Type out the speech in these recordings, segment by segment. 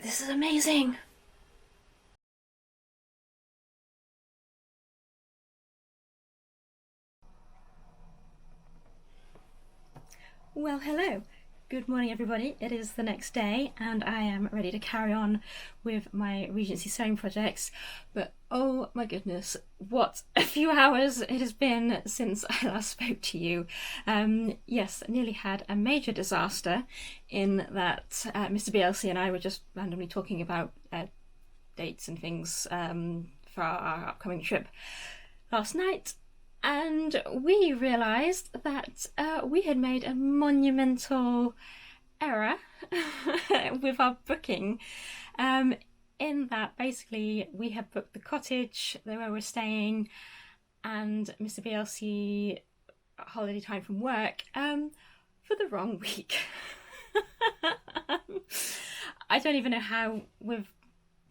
This is amazing. Well, hello. Good morning, everybody. It is the next day, and I am ready to carry on with my Regency sewing projects. But oh my goodness, what a few hours it has been since I last spoke to you. Yes, I nearly had a major disaster in that Mr. BLC and I were just randomly talking about dates and things for our upcoming trip last night, and we realised that we had made a monumental error with our booking. In that, basically, we had booked the cottage where we're staying, and Mr. BLC holiday time from work for the wrong week. I don't even know how we've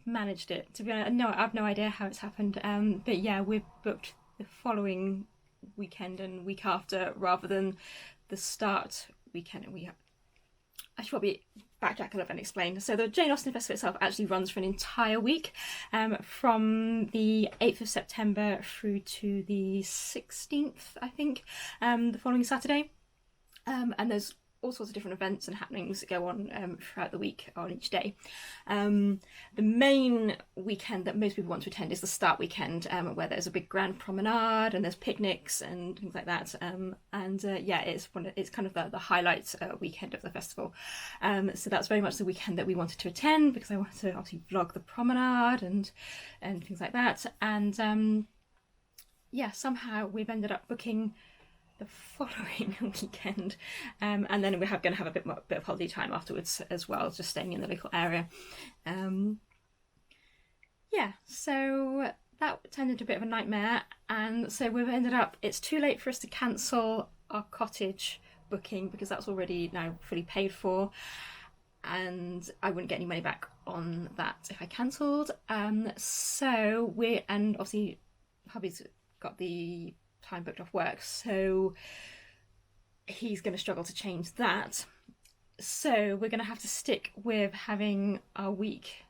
managed it, to be honest. No, I have no idea how it's happened. But yeah, we've booked the following weekend and week after rather than the start weekend. And I should probably backtrack a little bit and explain. So the Jane Austen Festival itself actually runs for an entire week, from the 8th of September through to the 16th, I think, the following Saturday. And there's all sorts of different events and happenings that go on throughout the week on each day. The main weekend that most people want to attend is the start weekend, where there's a big grand promenade and there's picnics and things like that. Yeah, it's kind of the highlight weekend of the festival. So that's very much the weekend that we wanted to attend, because I wanted to obviously vlog the promenade and things like that. And yeah, somehow we've ended up booking the following weekend, and then we're going to have a bit of holiday time afterwards as well, just staying in the local area. Yeah, so that turned into a bit of a nightmare, and so we've ended up, it's too late for us to cancel our cottage booking because that's already now fully paid for, and I wouldn't get any money back on that if I cancelled. And obviously hubby's got the time booked off work, so he's going to struggle to change that. So we're going to have to stick with having our week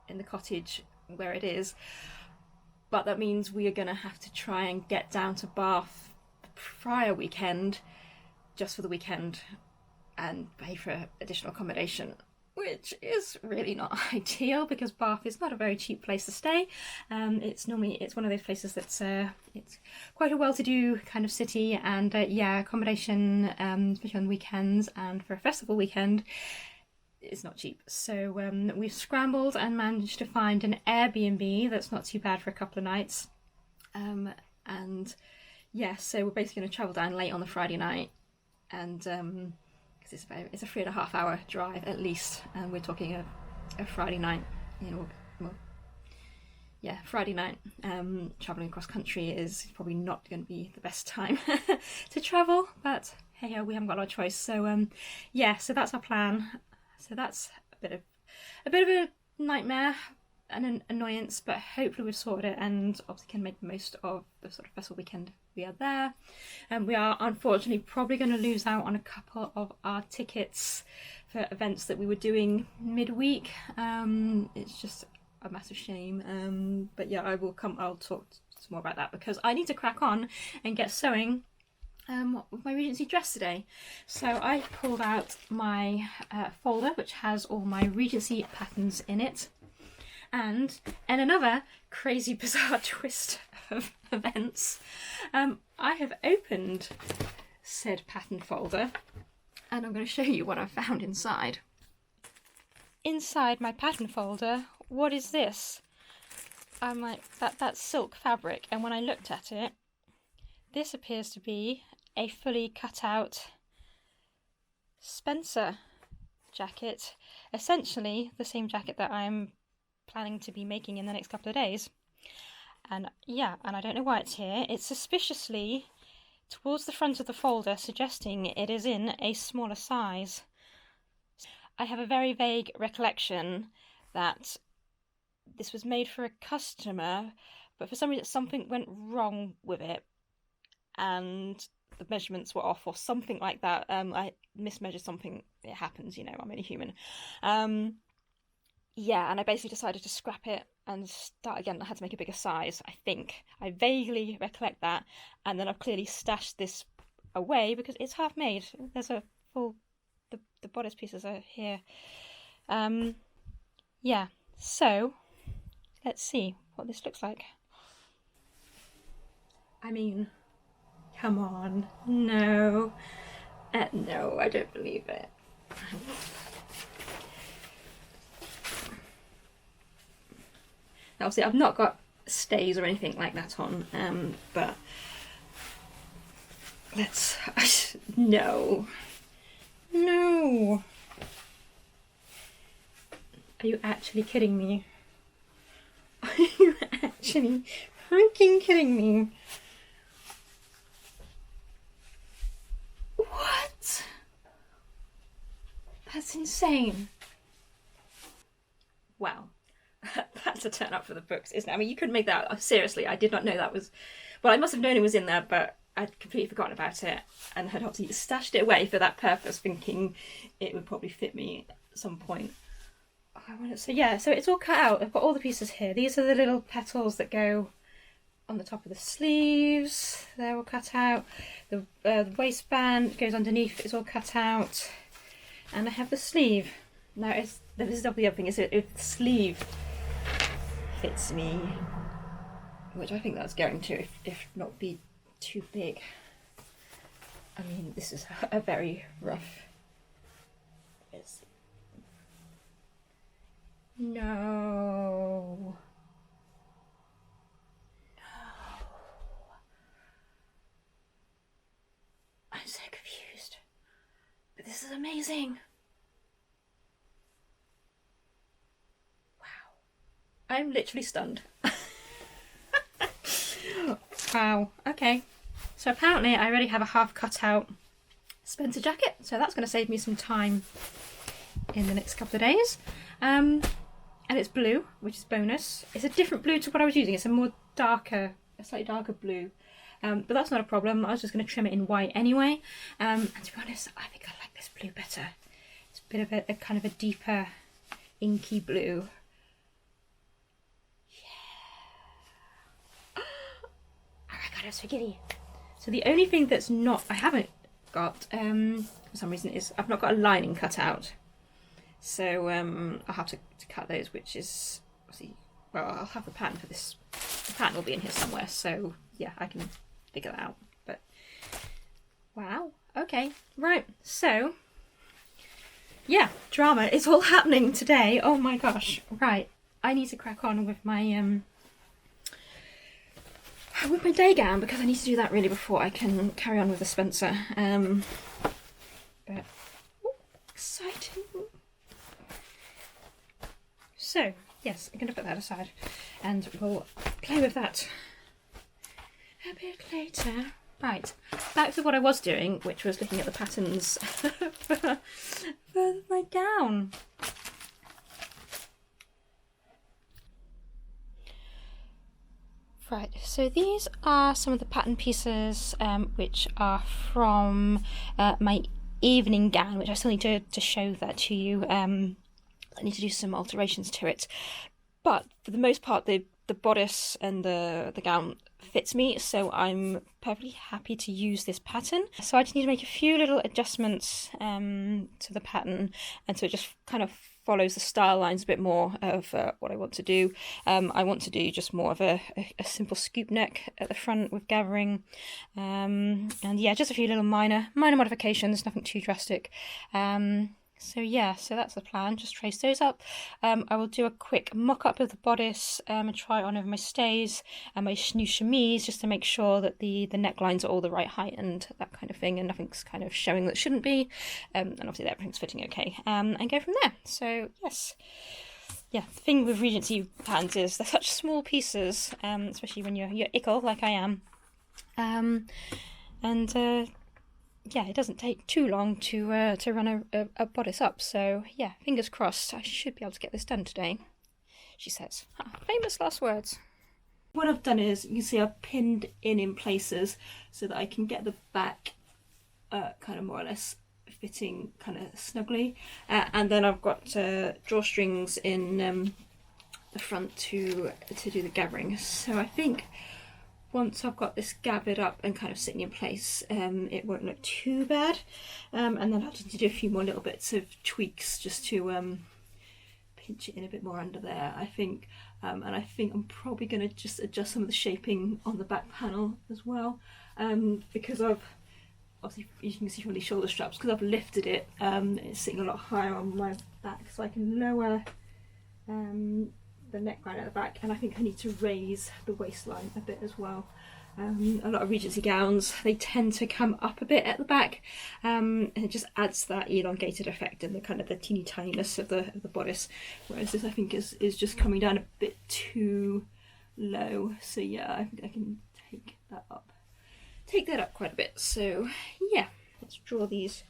in the cottage where it is, but that means we are going to have to try and get down to Bath the prior weekend just for the weekend and pay for additional accommodation, which is really not ideal because Bath is not a very cheap place to stay. It's one of those places that's it's quite a well-to-do kind of city, and yeah, accommodation, especially on weekends and for a festival weekend, is not cheap. So we've scrambled and managed to find an Airbnb that's not too bad for a couple of nights. And yeah, so we're basically going to travel down late on the Friday night, and it's a 3.5 hour drive at least, and we're talking a Friday night, Friday night. Travelling across country is probably not going to be the best time to travel, but hey, we haven't got a lot of choice. So yeah, so that's our plan. So that's a bit of a nightmare and an annoyance, but hopefully we've sorted it and obviously can make the most of the sort of festival weekend we are there. And we are unfortunately probably going to lose out on a couple of our tickets for events that we were doing midweek. It's just a massive shame. But yeah, I'll talk some more about that because I need to crack on and get sewing with my Regency dress today. So I pulled out my folder which has all my Regency patterns in it. And in another crazy bizarre twist of events, I have opened said pattern folder and I'm going to show you what I found inside. Inside my pattern folder, what is this? I'm like, that's silk fabric, and when I looked at it, this appears to be a fully cut out Spencer jacket, essentially the same jacket that I'm planning to be making in the next couple of days. And yeah, and I don't know why it's here. It's suspiciously towards the front of the folder, suggesting it is in a smaller size. I have a very vague recollection that this was made for a customer, but for some reason something went wrong with it and the measurements were off or something like that. I mismeasured something. It happens, I'm only human. yeah, and I basically decided to scrap it and start again. I had to make a bigger size, I think. I vaguely recollect that, and then I've clearly stashed this away because it's half made. There's a full, the bodice pieces are here. Yeah, so let's see what this looks like. I mean, come on, no, no, I don't believe it. Obviously, I've not got stays or anything like that on, but let's. No. No. Are you actually kidding me? Are you actually freaking kidding me? What? That's insane. Wow. That's a turn up for the books, isn't it? I mean, you couldn't make that. Seriously, I did not know that was. Well, I must have known it was in there, but I'd completely forgotten about it and had obviously stashed it away for that purpose, thinking it would probably fit me at some point. Oh, I want it. So yeah, so it's all cut out. I've got all the pieces here. These are the little petals that go on the top of the sleeves. They're all cut out. The waistband goes underneath. It's all cut out, and I have the sleeve. Now, this is the other thing. Is if the sleeve fits me, which I think that's going to, if not be too big. I mean, this is a very rough. No. I'm so confused. But this is amazing. Wow. I'm literally stunned. Wow. Okay. So apparently I already have a half cut out Spencer jacket, so that's going to save me some time in the next couple of days. And it's blue, which is bonus. It's a different blue to what I was using. It's a more darker, a slightly darker blue. But that's not a problem. I was just going to trim it in white anyway. And to be honest, I think I like this blue better. It's a bit of a kind of a deeper, inky blue. Yeah. Oh my god, I'm so giddy. So the only thing that's not, I haven't got, for some reason, is I've not got a lining cut out. So I'll have to cut those, which is obviously, well, I'll have the pattern for this. The pattern will be in here somewhere, so yeah, I can figure that out. But wow, okay, right. So yeah, drama. It's all happening today. Oh my gosh. Right, I need to crack on with my day gown because I need to do that really before I can carry on with the Spencer. But exciting. So, yes, I'm going to put that aside and we'll play with that a bit later. Right, back to what I was doing, which was looking at the patterns for my gown. Right, so these are some of the pattern pieces which are from my evening gown, which I still need to show that to you. I need to do some alterations to it, but for the most part the bodice and the gown fits me, so I'm perfectly happy to use this pattern. So I just need to make a few little adjustments to the pattern, and so it just kind of follows the style lines a bit more of what I want to do. I want to do just more of a simple scoop neck at the front with gathering, and yeah, just a few little minor modifications, nothing too drastic. So yeah, so that's the plan, just trace those up. I will do a quick mock-up of the bodice and try it on over my stays and my new chemise, just to make sure that the necklines are all the right height and that kind of thing, and nothing's kind of showing that shouldn't be, and obviously everything's fitting okay, and go from there. So yes. Yeah, the thing with Regency patterns is they're such small pieces, especially when you're ickle like I am, yeah, it doesn't take too long to run a bodice up, so yeah, fingers crossed, I should be able to get this done today, she says. Famous last words. What I've done is, you can see I've pinned in places so that I can get the back kind of more or less fitting kind of snugly, and then I've got drawstrings in the front to do the gathering. So I think once I've got this gathered up and kind of sitting in place, it won't look too bad, and then I'll just do a few more little bits of tweaks just to pinch it in a bit more under there, I think. And I think I'm probably going to just adjust some of the shaping on the back panel as well, because I've obviously, you can see from these shoulder straps, because I've lifted it, it's sitting a lot higher on my back, so I can lower the neckline at the back, and I think I need to raise the waistline a bit as well. A lot of Regency gowns, they tend to come up a bit at the back, and it just adds that elongated effect and the kind of the teeny tininess of the bodice, whereas this I think is just coming down a bit too low. So yeah, I think I can take that up quite a bit. So yeah, let's draw these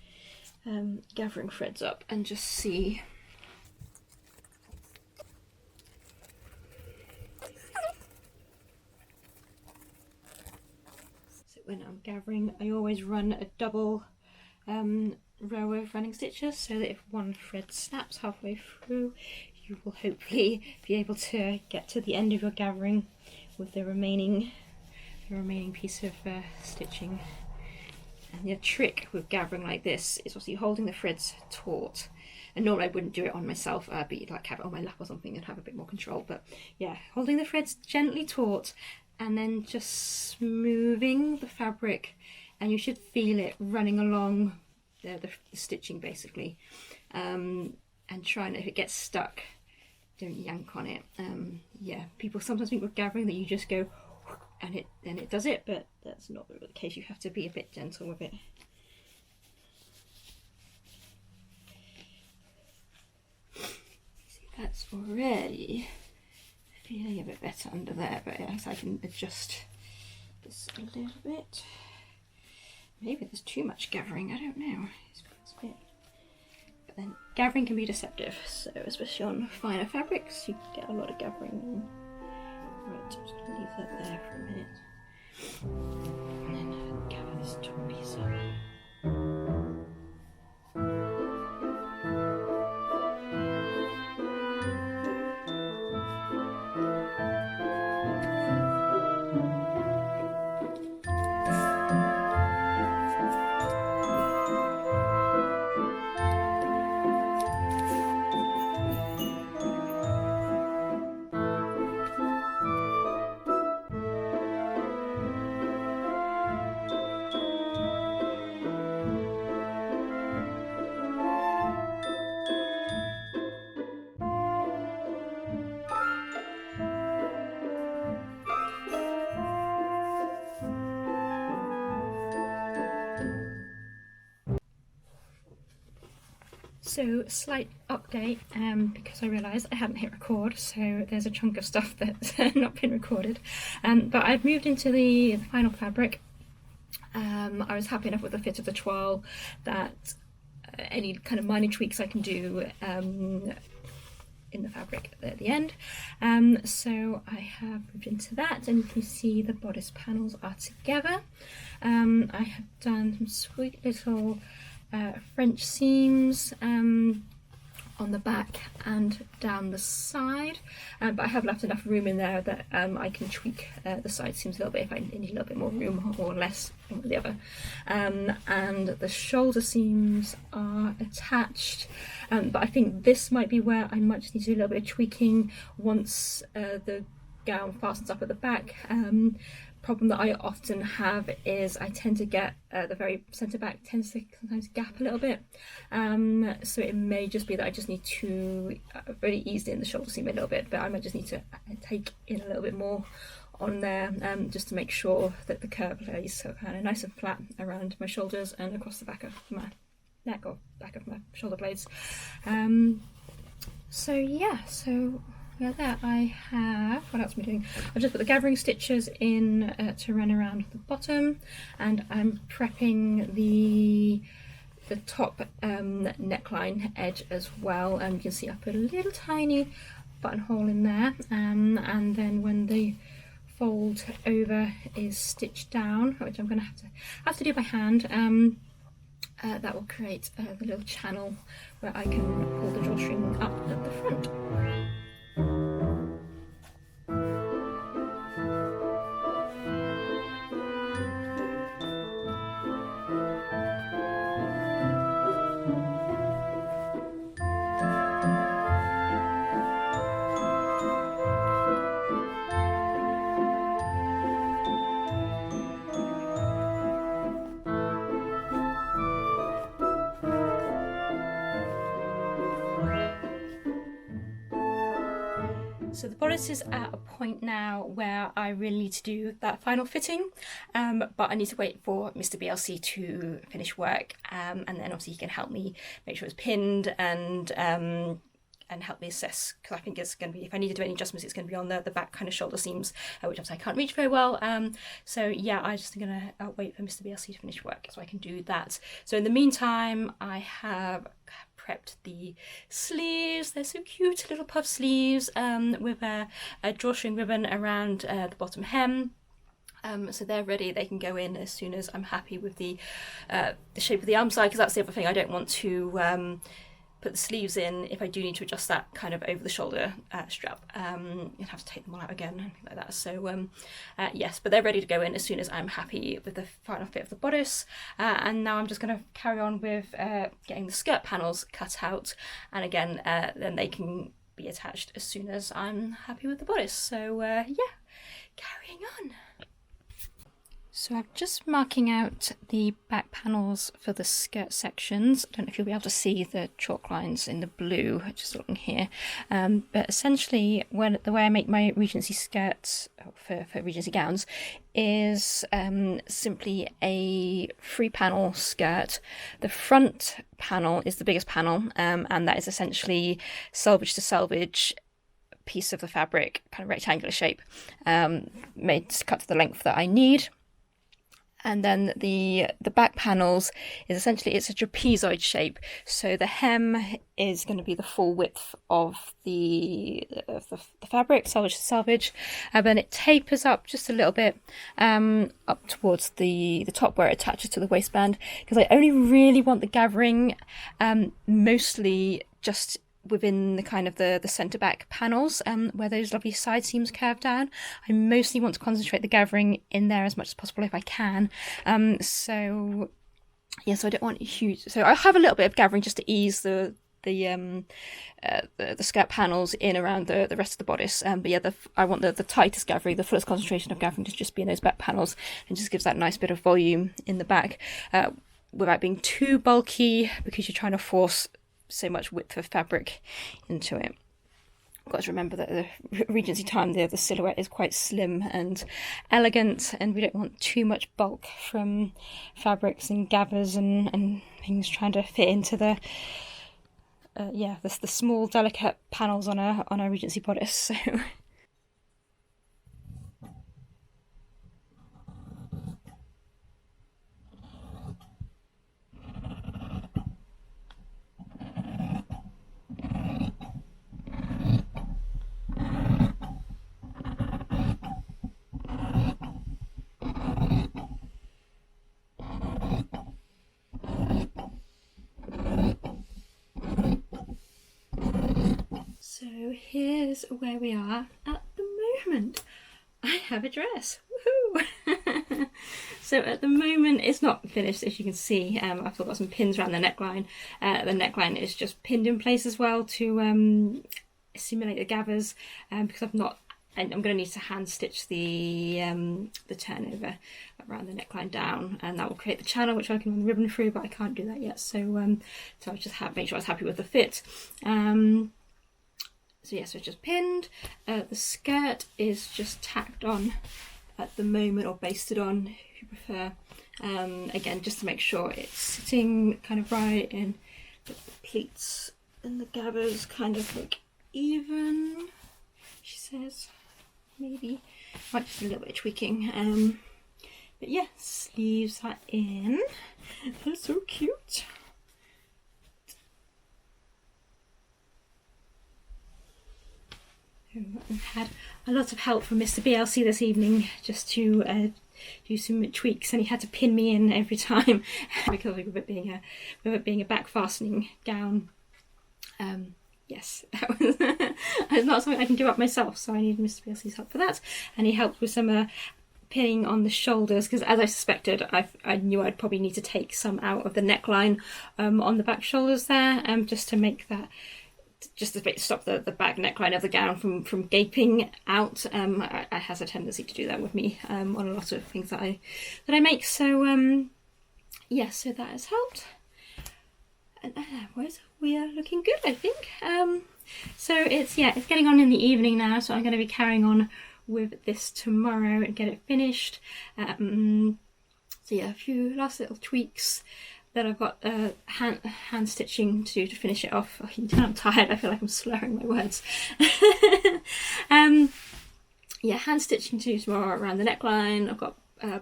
gathering threads up and just see. When I'm gathering, I always run a double row of running stitches, so that if one thread snaps halfway through, you will hopefully be able to get to the end of your gathering with the remaining piece of stitching. And the trick with gathering like this is obviously holding the threads taut. And normally I wouldn't do it on myself, but you'd like have it on my lap or something and have a bit more control. But yeah, holding the threads gently taut, and then just smoothing the fabric, and you should feel it running along the stitching basically, and trying, if it gets stuck, don't yank on it. Yeah, people sometimes think with gathering that you just go and it does it, but that's not the case. You have to be a bit gentle with it. See, that's already feeling a bit better under there, but yes, I can adjust this a little bit. Maybe there's too much gathering, I don't know. It's a bit. But then gathering can be deceptive, so especially on finer fabrics, you get a lot of gathering. Right, I'm just going to leave that there for a minute, and then gather this top piece up. So, slight update, because I realised I hadn't hit record, so there's a chunk of stuff that's not been recorded. But I've moved into the final fabric. I was happy enough with the fit of the toile that any kind of minor tweaks I can do in the fabric at the end. So I have moved into that, and you can see the bodice panels are together. I have done some sweet little French seams on the back and down the side, but I have left enough room in there that I can tweak the side seams a little bit if I need a little bit more room or less on the other. And the shoulder seams are attached, but I think this might be where I might just need to do a little bit of tweaking once the gown fastens up at the back. Problem that I often have is I tend to get the very centre back tends to sometimes gap a little bit, so it may just be that I just need to really ease in the shoulder seam a little bit, but I might just need to take in a little bit more on there, just to make sure that the curve lays so kind of nice and flat around my shoulders and across the back of my neck or back of my shoulder blades. So yeah, there I have, what else am I doing? I've just put the gathering stitches in to run around the bottom, and I'm prepping the top neckline edge as well, and you can see I put a little tiny buttonhole in there, and then when the fold over is stitched down, which I'm going to have to do by hand, that will create the little channel where I can pull the drawstring up at the front. So the bodice is at a point now where I really need to do that final fitting, but I need to wait for Mr. BLC to finish work, and then obviously he can help me make sure it's pinned and help me assess, because I think it's going to be, if I need to do any adjustments, it's going to be on the back kind of shoulder seams, which obviously I can't reach very well. So yeah, I'm just going to wait for Mr. BLC to finish work so I can do that. So in the meantime, I have prepped the sleeves. They're so cute, little puff sleeves with a drawstring ribbon around the bottom hem. So they're ready, they can go in as soon as I'm happy with the shape of the arm side, because that's the other thing, I don't want to put the sleeves in if I do need to adjust that kind of over the shoulder strap. You'll have to take them all out again and things like that. So yes, but they're ready to go in as soon as I'm happy with the final fit of the bodice. And now I'm just going to carry on with getting the skirt panels cut out, and again then they can be attached as soon as I'm happy with the bodice. So yeah, carrying on. So I'm just marking out the back panels for the skirt sections. I don't know if you'll be able to see the chalk lines in the blue, just looking here. But essentially, the way I make my Regency skirts for Regency gowns is simply a 3-panel skirt. The front panel is the biggest panel, and that is essentially selvage to selvage piece of the fabric, kind of rectangular shape, made to cut to the length that I need. And then the back panels is essentially, it's a trapezoid shape. So the hem is going to be the full width of the fabric, selvage to selvage, and then it tapers up just a little bit up towards the top where it attaches to the waistband, because I only really want the gathering mostly just within the kind of the centre back panels, where those lovely side seams curve down. I mostly want to concentrate the gathering in there as much as possible if I can. So yeah, so I don't want huge. So I have a little bit of gathering just to ease the skirt panels in around the rest of the bodice. But yeah, I want the tightest gathering, the fullest concentration of gathering to just be in those back panels, and just gives that nice bit of volume in the back, without being too bulky, because you're trying to force so much width of fabric into it. I've got to remember that the Regency time, the silhouette is quite slim and elegant, and we don't want too much bulk from fabrics and gathers and things trying to fit into the small delicate panels on a Regency bodice. So So here's where we are at the moment. I have a dress. Woohoo! So at the moment it's not finished, as you can see. I've still got some pins around the neckline. The neckline is just pinned in place as well to simulate the gathers, because I'm going to need to hand stitch the turnover around the neckline down, and that will create the channel which I can run the ribbon through, but I can't do that yet. So so I just make sure I was happy with the fit. So yes, it's just pinned. The skirt is just tacked on at the moment, or basted on if you prefer. Again, just to make sure it's sitting kind of right, and the pleats and the gathers kind of look even, she says. Maybe might just a little bit of tweaking. But yeah, sleeves are in. They're so cute. I've had a lot of help from Mr. BLC this evening, just to do some tweaks, and he had to pin me in every time because of it being a back fastening gown. Yes, that was it's not something I can do up myself, so I need Mr. BLC's help for that, and he helped with some pinning on the shoulders, because as I suspected, I knew I'd probably need to take some out of the neckline on the back shoulders there, just to make that, just to stop the back neckline of the gown from gaping out. I has a tendency to do that with me on a lot of things that I make. So yeah, so that has helped, and we are looking good, I think. So it's getting on in the evening now, so I'm going to be carrying on with this tomorrow and get it finished. So yeah, a few last little tweaks. Then I've got hand stitching to do to finish it off. I'm tired, I feel like I'm slurring my words. Yeah, hand stitching to do tomorrow around the neckline. I've got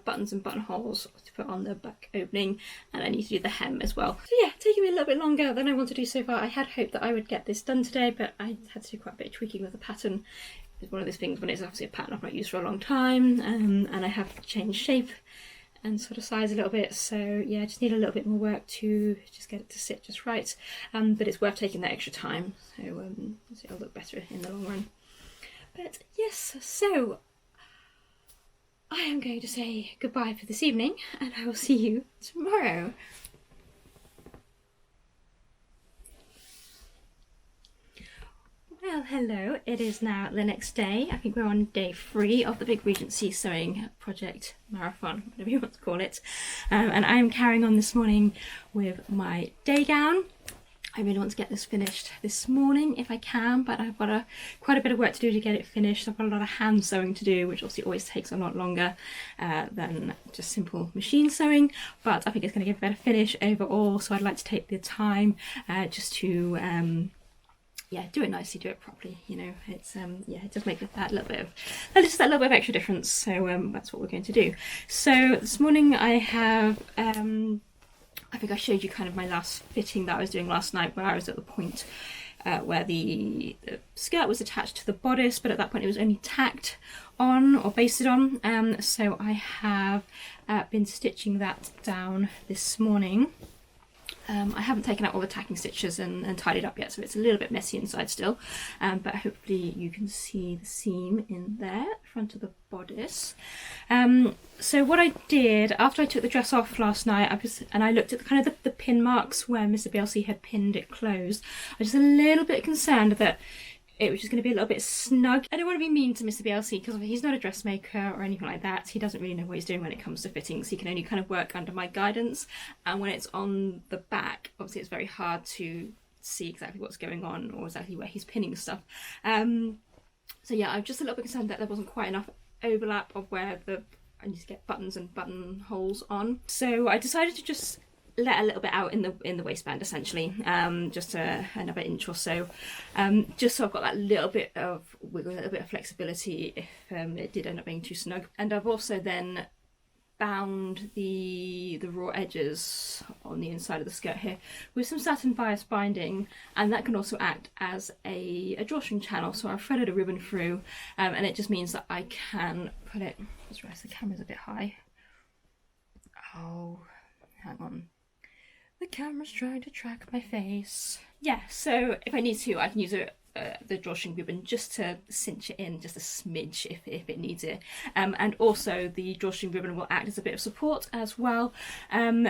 buttons and buttonholes to put on the back opening, and I need to do the hem as well. So yeah, taking me a little bit longer than I want to do so far. I had hoped that I would get this done today, but I had to do quite a bit of tweaking with the pattern. It's one of those things when it's obviously a pattern I've not used for a long time, and I have changed shape and sort of size a little bit, so yeah, I just need a little bit more work to just get it to sit just right, but it's worth taking that extra time, so it'll look better in the long run. But yes, so I am going to say goodbye for this evening, and I will see you tomorrow. Well, hello, it is now the next day. I think we're on day 3 of the big Regency sewing project marathon, whatever you want to call it. And I'm carrying on this morning with my day gown. I really want to get this finished this morning if I can, but I've got quite a bit of work to do to get it finished. I've got a lot of hand sewing to do, which obviously always takes a lot longer than just simple machine sewing, but I think it's going to give a better finish overall, so I'd like to take the time just to yeah, do it nicely, do it properly, you know. It's yeah, it does make that little bit of extra difference, so that's what we're going to do. So this morning I have I think I showed you kind of my last fitting that I was doing last night, where I was at the point where the skirt was attached to the bodice, but at that point it was only tacked on or basted on. So I have been stitching that down this morning. I haven't taken out all the tacking stitches and tidied up yet, so it's a little bit messy inside still, but hopefully you can see the seam in there, front of the bodice. So what I did after I took the dress off last night, I looked at the pin marks where Mr. BLC had pinned it closed. I was just a little bit concerned that it was just going to be a little bit snug. I don't want to be mean to Mr. BLC because he's not a dressmaker or anything like that. He doesn't really know what he's doing when it comes to fittings. He can only kind of work under my guidance. And when it's on the back, obviously it's very hard to see exactly what's going on or exactly where he's pinning stuff. So yeah, I'm just a little bit concerned that there wasn't quite enough overlap of where I need to get buttons and buttonholes on. So I decided to just let a little bit out in the waistband, essentially, just another inch or so, just so I've got that little bit of wiggle, a little bit of flexibility if it did end up being too snug. And I've also then bound the raw edges on the inside of the skirt here with some satin bias binding, and that can also act as a drawstring channel. So I've threaded a ribbon through, and it just means that I can put it, let's rest, the camera's a bit high. Oh, hang on. The camera's trying to track my face. Yeah, so if I need to, I can use the drawstring ribbon just to cinch it in just a smidge if it needs it. And also the drawstring ribbon will act as a bit of support as well,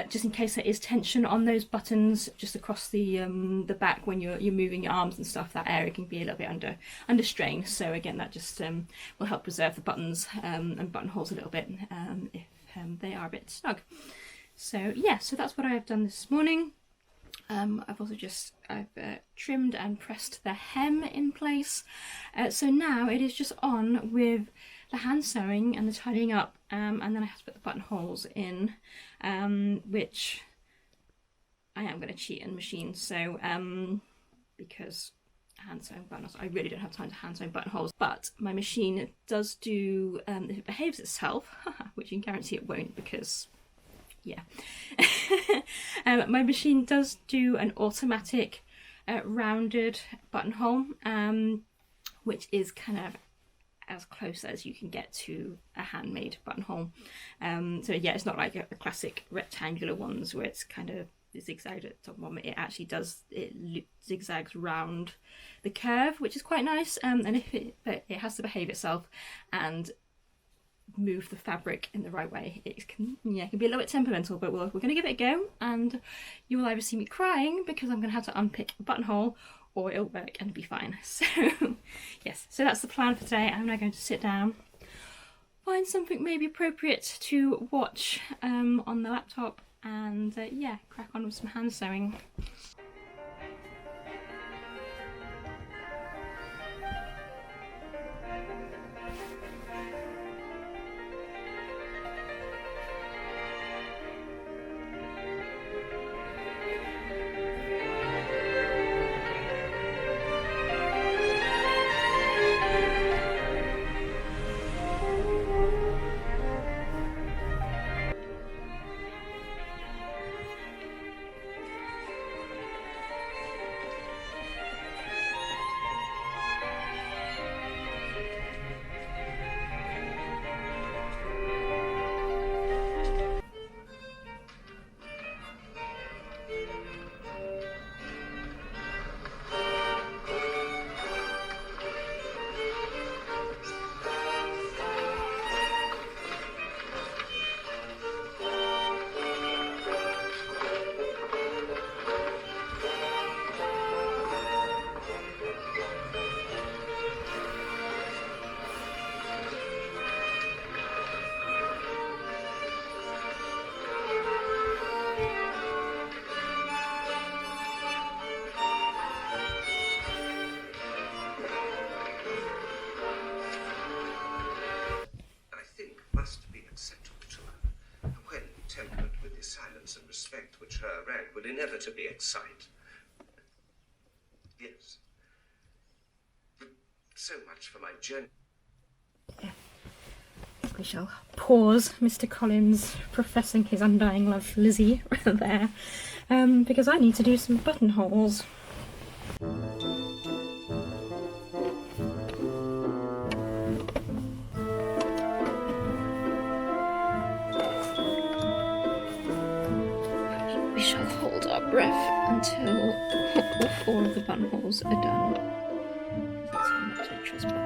just in case there is tension on those buttons just across the back when you're moving your arms and stuff. That area can be a little bit under strain. So again, that just will help preserve the buttons and buttonholes a little bit if they are a bit snug. So yeah, so that's what I have done this morning. I've also trimmed and pressed the hem in place. So now it is just on with the hand sewing and the tidying up, and then I have to put the buttonholes in, which I am going to cheat and machine. So because hand sewing buttonholes, I really don't have time to hand sew buttonholes, but my machine does do, if it behaves itself, which you can guarantee it won't because yeah. My machine does do an automatic rounded buttonhole, which is kind of as close as you can get to a handmade buttonhole. So yeah, it's not like a classic rectangular ones where it's kind of zigzagged at the top bottom. It actually does, it zigzags round the curve, which is quite nice. And but it has to behave itself and move the fabric in the right way. It can be a little bit temperamental, but we're going to give it a go, and you will either see me crying because I'm going to have to unpick a buttonhole, or it'll work and be fine. So yes, so that's the plan for today. I'm now going to sit down, find something maybe appropriate to watch on the laptop, and yeah, crack on with some hand sewing. And respect which her rank would inevitably excite. Yes. But so much for my journey. We shall pause Mr. Collins professing his undying love for Lizzie there, because I need to do some buttonholes. We shall hold our breath until all 4 of the buttonholes are done. That's how much I trust button.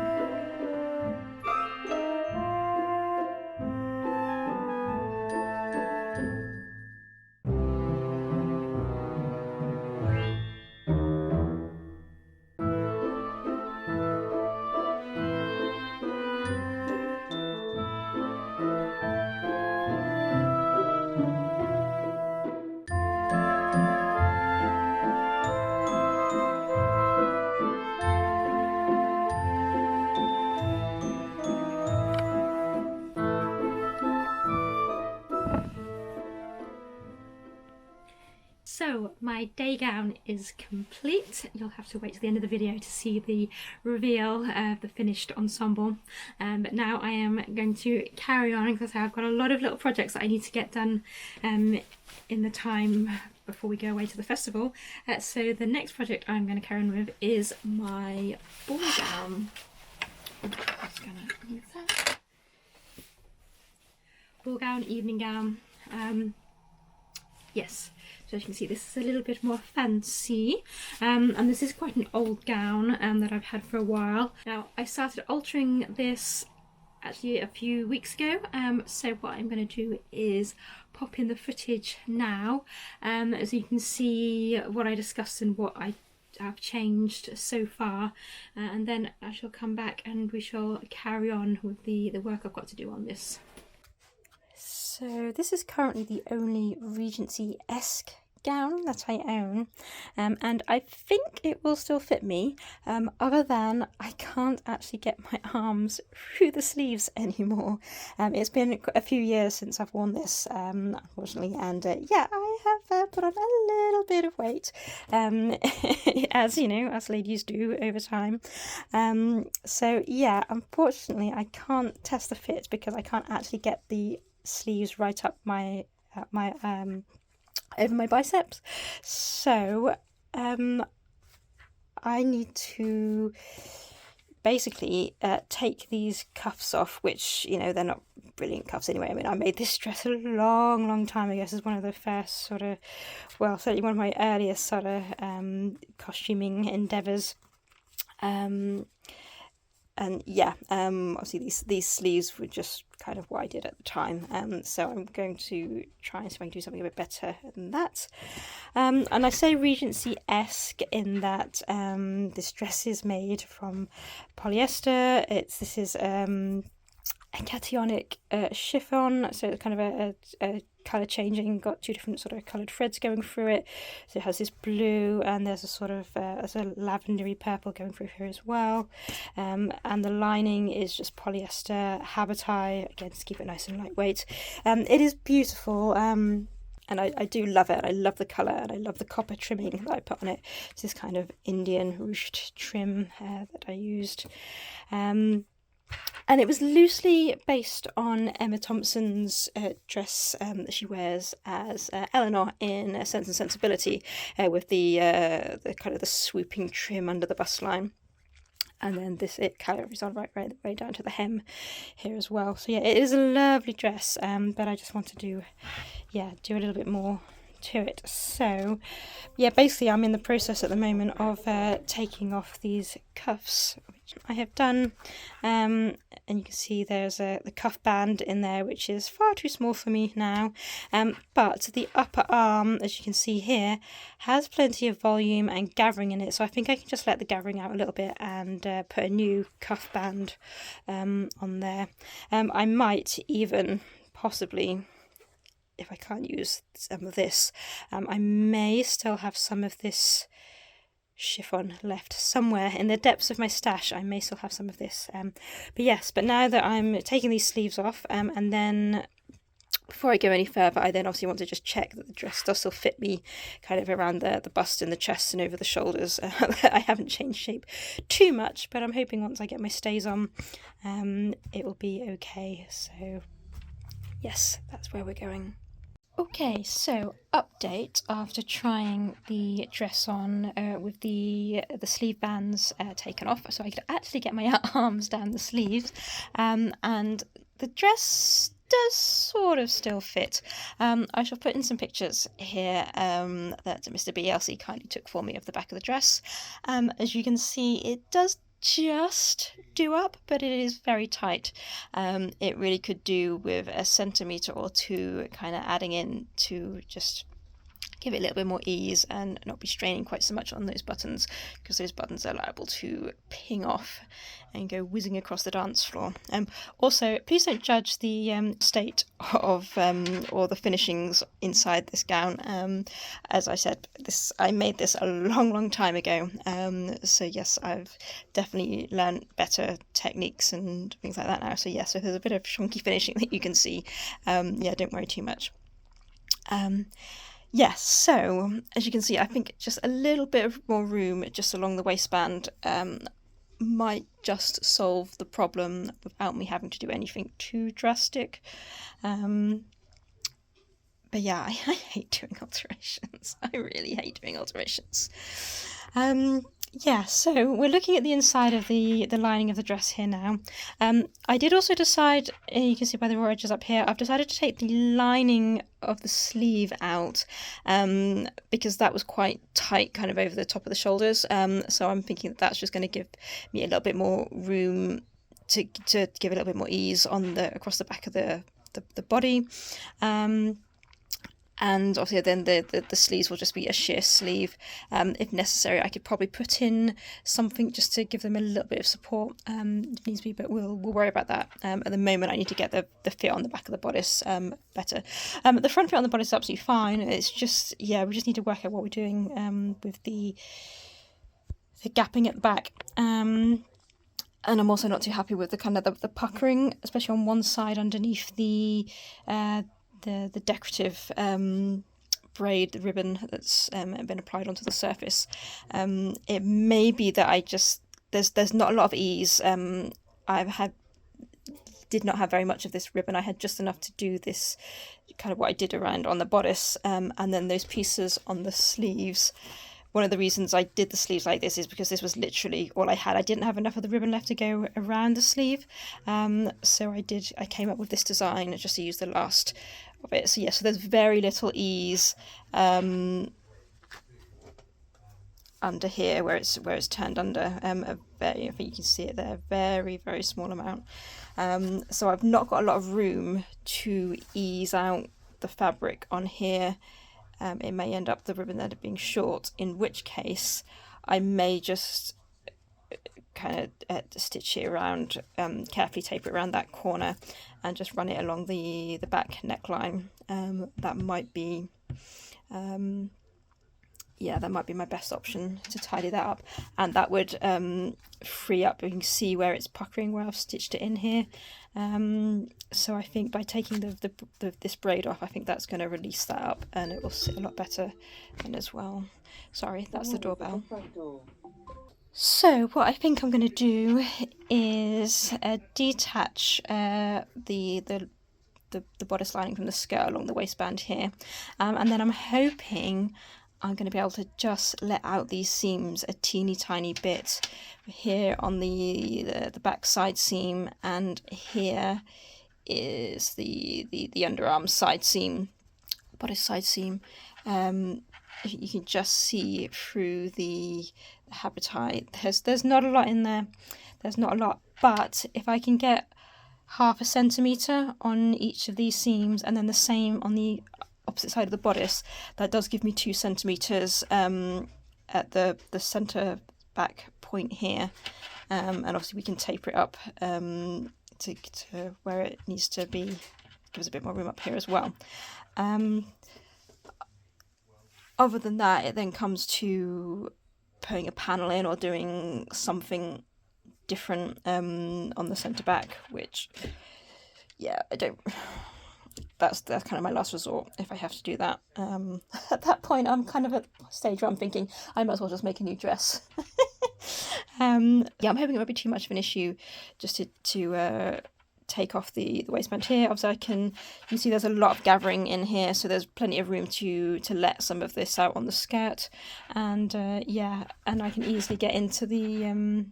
So my day gown is complete. You'll have to wait to the end of the video to see the reveal of the finished ensemble. But now I am going to carry on, because I've got a lot of little projects that I need to get done in the time before we go away to the festival. So the next project I'm going to carry on with is my ball gown. I'm just going to move that. Ball gown, evening gown. Yes. So as you can see, this is a little bit more fancy, and this is quite an old gown that I've had for a while. Now, I started altering this actually a few weeks ago, so what I'm going to do is pop in the footage now, so you can see what I discussed and what I've changed so far, and then I shall come back and we shall carry on with the work I've got to do on this. So this is currently the only Regency-esque gown that I own, and I think it will still fit me, other than I can't actually get my arms through the sleeves anymore. It's been a few years since I've worn this, unfortunately, and yeah, I have put on a little bit of weight, as you know, as ladies do over time. So yeah, unfortunately I can't test the fit because I can't actually get the sleeves right up my over my biceps, so I need to basically take these cuffs off, which, you know, they're not brilliant cuffs anyway. I mean, I made this dress a long time ago. This is one of the first sort of, well, certainly one of my earliest sort of costuming endeavours. And yeah, obviously these sleeves were just kind of what I did at the time. So I'm going to try and see if I can do something a bit better than that. And I say Regency-esque in that this dress is made from polyester. This is a cationic chiffon, so it's kind of a colour changing, got two different sort of coloured threads going through it. So it has this blue, and there's a sort of there's a lavendery purple going through here as well. And the lining is just polyester habitai, again to keep it nice and lightweight. It is beautiful. And I do love it. I love the colour, and I love the copper trimming that I put on it. It's this kind of Indian ruched trim that I used. And it was loosely based on Emma Thompson's dress that she wears as Eleanor in Sense and Sensibility, with the kind of the swooping trim under the bust line. And then it carries on right the way down to the hem here as well. So yeah, it is a lovely dress, but I just want to do a little bit more to it. So yeah, basically I'm in the process at the moment of taking off these cuffs, which I have done, and you can see there's the cuff band in there, which is far too small for me now, but the upper arm, as you can see here, has plenty of volume and gathering in it, so I think I can just let the gathering out a little bit and put a new cuff band on there. I might even possibly, if I can't use some of this, I may still have some of this chiffon left somewhere in the depths of my stash. I may still have some of this, but now that I'm taking these sleeves off, and then before I go any further, I then obviously want to just check that the dress does still fit me kind of around the bust and the chest and over the shoulders. I haven't changed shape too much, but I'm hoping once I get my stays on, it will be okay. So yes, that's where we're going. Okay, so update after trying the dress on with the sleeve bands taken off, so I could actually get my arms down the sleeves, and the dress does sort of still fit. I shall put in some pictures here that Mr. BLC kindly took for me of the back of the dress. As you can see, it does just do up, but it is very tight. It really could do with a centimetre or two kind of adding in to just give it a little bit more ease and not be straining quite so much on those buttons, because those buttons are liable to ping off and go whizzing across the dance floor. Also, please don't judge the state of or the finishings inside this gown. As I said, I made this a long time ago, so yes, I've definitely learned better techniques and things like that now. So yes, so there's a bit of chunky finishing that you can see. Don't worry too much. Yes, so as you can see, I think just a little bit of more room just along the waistband might just solve the problem without me having to do anything too drastic. But yeah, I hate doing alterations. I really hate doing alterations. So we're looking at the inside of the lining of the dress here now. I did also decide, you can see by the raw edges up here, I've decided to take the lining of the sleeve out, because that was quite tight kind of over the top of the shoulders. So I'm thinking that that's just going to give me a little bit more room to give a little bit more ease on across the back of the body. And obviously then the sleeves will just be a sheer sleeve. If necessary, I could probably put in something just to give them a little bit of support if needs be, but we'll worry about that. At the moment, I need to get the fit on the back of the bodice better. The front fit on the bodice is absolutely fine. It's just, we just need to work out what we're doing with the gapping at the back. And I'm also not too happy with the kind of the puckering, especially on one side underneath the decorative braid, the ribbon that's been applied onto the surface. It may be that there's not a lot of ease. Did not have very much of this ribbon. I had just enough to do this kind of what I did around on the bodice, and then those pieces on the sleeves one of the reasons I did the sleeves like this is because this was literally all I had. I didn't have enough of the ribbon left to go around the sleeve, so I came up with this design just to use the last of it. So yeah, so there's very little ease under here where it's turned under, I think you can see it there, very, very small amount. So I've not got a lot of room to ease out the fabric on here. It may end up the ribbon end up being short, in which case I may just kind of stitch it around, carefully tape it around that corner and just run it along the back neckline. That might be that might be my best option to tidy that up, and that would free up. You can see where it's puckering where I've stitched it in here. So I think by taking this braid off, I think that's going to release that up, and it will sit a lot better then as well. Sorry, that's the doorbell. So what I think I'm going to do is detach the bodice lining from the skirt along the waistband here, and then I'm hoping I'm going to be able to just let out these seams a teeny tiny bit here on the back side seam, and here is the underarm side seam, bodice side seam. You can just see through the habitite. There's not a lot in there. There's not a lot, but if I can get 0.5 centimetre on each of these seams, and then the same on the opposite side of the bodice, that does give me 2 centimetres at the centre back point here, and obviously we can taper it up to where it needs to be. Give us a bit more room up here as well. Other than that, it then comes to putting a panel in or doing something different on the centre back, which that's kind of my last resort if I have to do that. At that point, I'm kind of at a stage where I'm thinking I might as well just make a new dress. I'm hoping it won't be too much of an issue just to take off the waistband here. Obviously, you can see there's a lot of gathering in here, so there's plenty of room to let some of this out on the skirt, and and I can easily get into the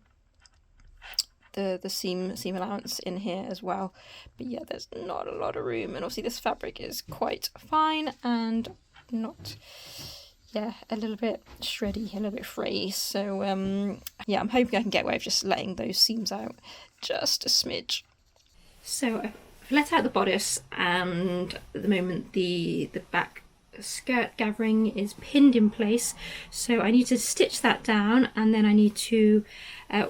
seam allowance in here as well. But yeah, there's not a lot of room, and obviously this fabric is quite fine and not a little bit shreddy, a little bit free. So I'm hoping I can get away with just letting those seams out just a smidge. So I've let out the bodice, and at the moment the back skirt gathering is pinned in place, so I need to stitch that down, and then I need to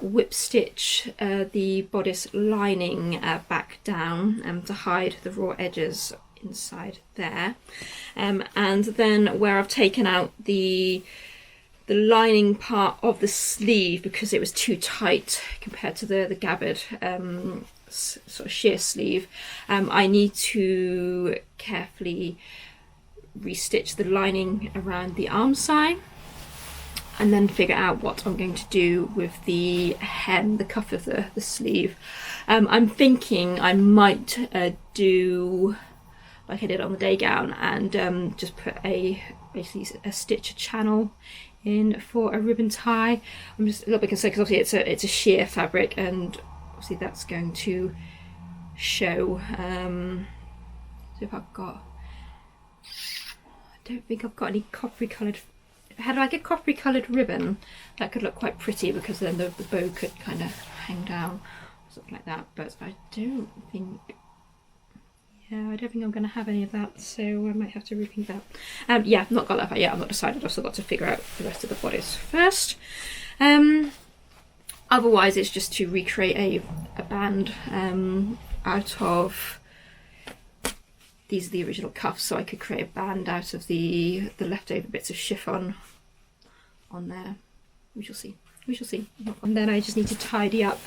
whip stitch the bodice lining back down to hide the raw edges inside there, and then where I've taken out the lining part of the sleeve because it was too tight compared to the gathered sort of sheer sleeve, I need to carefully restitch the lining around the arm side, and then figure out what I'm going to do with the hem, the cuff of the sleeve. I'm thinking I might do like I did on the day gown, and just put basically a stitch channel in for a ribbon tie. I'm just a little bit concerned because obviously it's a sheer fabric, and obviously that's going to show. So if I've got, I don't think I've got any coppery coloured. If I had like a coppery coloured ribbon, that could look quite pretty because then the bow could kind of hang down, something like that. But I don't think. I don't think I'm going to have any of that, so I might have to repeat that. I've not got that yet. I'm not decided. I've still got to figure out the rest of the bodice first. Otherwise, it's just to recreate a band out of. These are the original cuffs, so I could create a band out of the leftover bits of chiffon on there. We shall see. We shall see. And then I just need to tidy up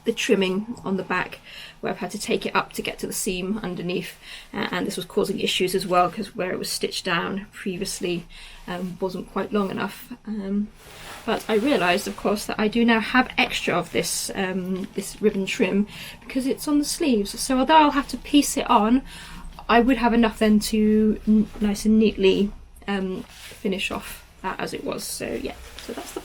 the trimming on the back, where I've had to take it up to get to the seam underneath, and this was causing issues as well because where it was stitched down previously wasn't quite long enough. But I realised, of course, that I do now have extra of this this ribbon trim because it's on the sleeves. So although I'll have to piece it on, I would have enough then to nice and neatly finish off as it was. So yeah, so that's the